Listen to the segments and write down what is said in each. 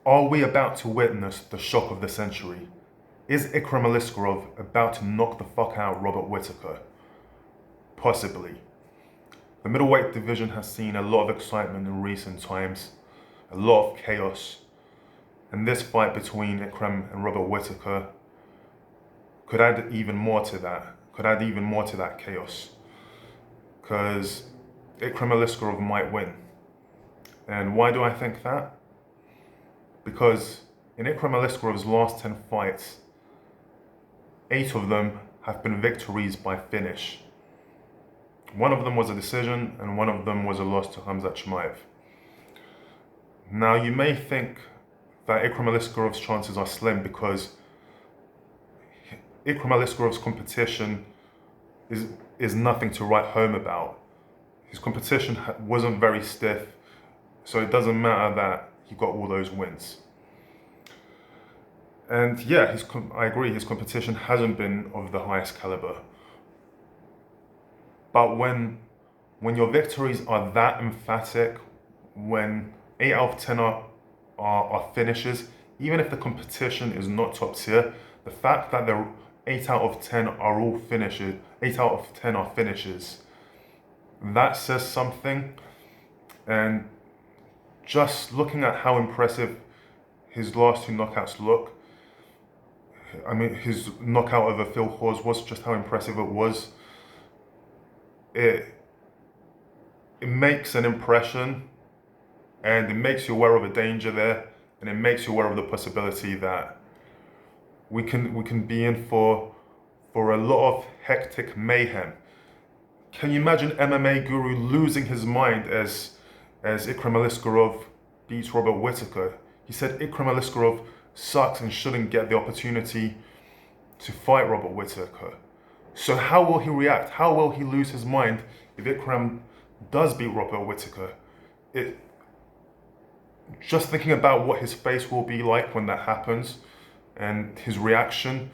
Are we about to witness the shock of the century? Is Ikram Aliskerov about to knock the fuck out Robert Whittaker? Possibly. The middleweight division has seen a lot of excitement in recent times, a lot of chaos, and this fight between Ikram and Robert Whittaker could add even more to that, chaos. Because Ikram Aliskerov might win. And why do I think that? Because in Ikram Aliskerov's last 10 fights, 8 of them have been victories by finish. One of them was a decision, and one of them was a loss to Khamzat Chimaev. Now, you may think that Ikram Aliskerov's chances are slim because Ikram Aliskerov's competition is nothing to write home about. His competition wasn't very stiff, so it doesn't matter that he got all those wins. And yeah, I agree, his competition hasn't been of the highest caliber. But when your victories are that emphatic, when 8 out of 10 are finishes, even if the competition is not top tier, the fact that the 8 out of 10 are all finishes, 8 out of 10 are finishes, that says something. And just looking at how impressive his last 2 knockouts look, I mean, his knockout over Phil Hawes was just how impressive it was. It makes an impression, and it makes you aware of a danger there, and it makes you aware of the possibility that we can be in for a lot of hectic mayhem. Can you imagine MMA guru losing his mind as Ikram Aliskerov beats Robert Whittaker? He said Ikram Aliskerov sucks and shouldn't get the opportunity to fight Robert Whittaker. So how will he react? How will he lose his mind if Ikram does beat Robert Whittaker? Just thinking about what his face will be like when that happens and his reaction,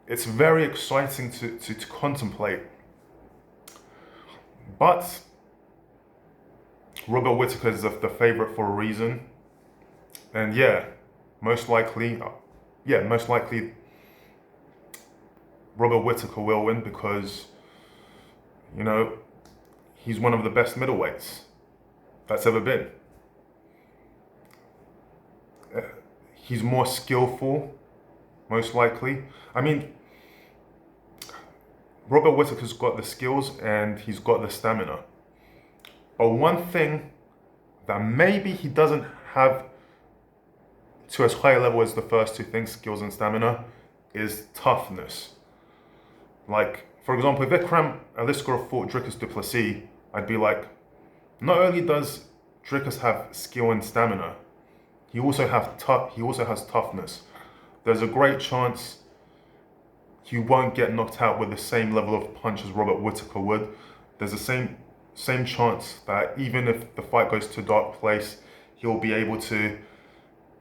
it's very exciting to contemplate. But Robert Whittaker is the favorite for a reason. And most likely Robert Whittaker will win because, he's one of the best middleweights that's ever been. He's more skillful, most likely. I mean, Robert Whittaker's got the skills and he's got the stamina. But one thing that maybe he doesn't have to as high a level as the first 2 things, skills and stamina, is toughness. Like, for example, if Ikram Aliskerov fought Dricus du Plessis, I'd be like, not only does Dricus have skill and stamina, he also has toughness. There's a great chance he won't get knocked out with the same level of punch as Robert Whittaker would. There's the same chance that even if the fight goes to a dark place, he'll be able to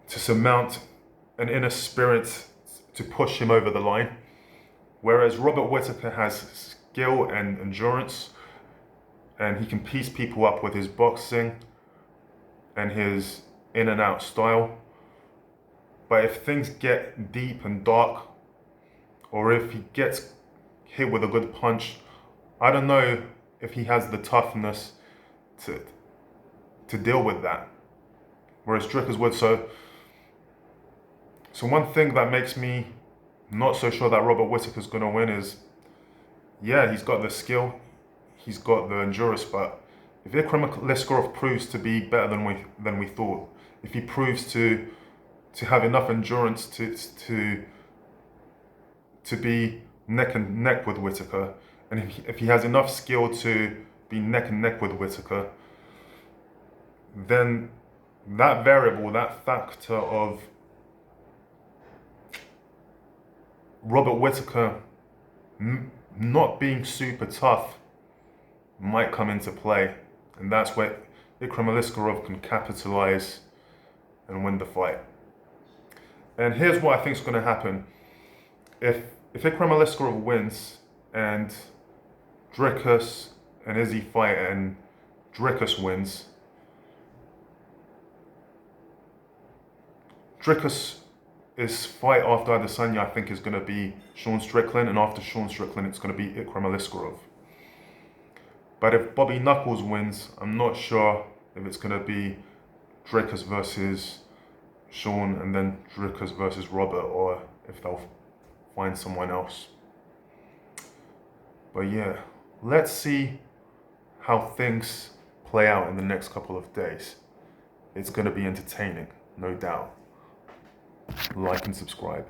surmount an inner spirit to push him over the line. Whereas Robert Whittaker has skill and endurance, and he can piece people up with his boxing and his in and out style. But if things get deep and dark, or if he gets hit with a good punch, I don't know if he has the toughness to deal with that. Whereas Dricus would. So one thing that makes me not so sure that Robert Whittaker's gonna win is, he's got the skill, he's got the endurance, but if Ikram Aliskerov proves to be better than we thought, if he proves to have enough endurance to be neck and neck with Whittaker, and if he has enough skill to be neck and neck with Whittaker, then that variable, that factor of Robert Whittaker not being super tough might come into play, and that's where Ikram Aliskerov can capitalize and win the fight. And here's what I think is going to happen. If Ikram Aliskerov wins and Dricus and Izzy fight and Dricus wins, Dricus' fight after Adesanya, I think, is going to be Sean Strickland, and after Sean Strickland, it's going to be Ikram Aliskerov. But if Bobby Knuckles wins, I'm not sure if it's going to be Dricus versus Sean and then Dricus versus Robert, or if they'll find someone else. But yeah, let's see how things play out in the next couple of days. It's going to be entertaining, no doubt. Like and subscribe.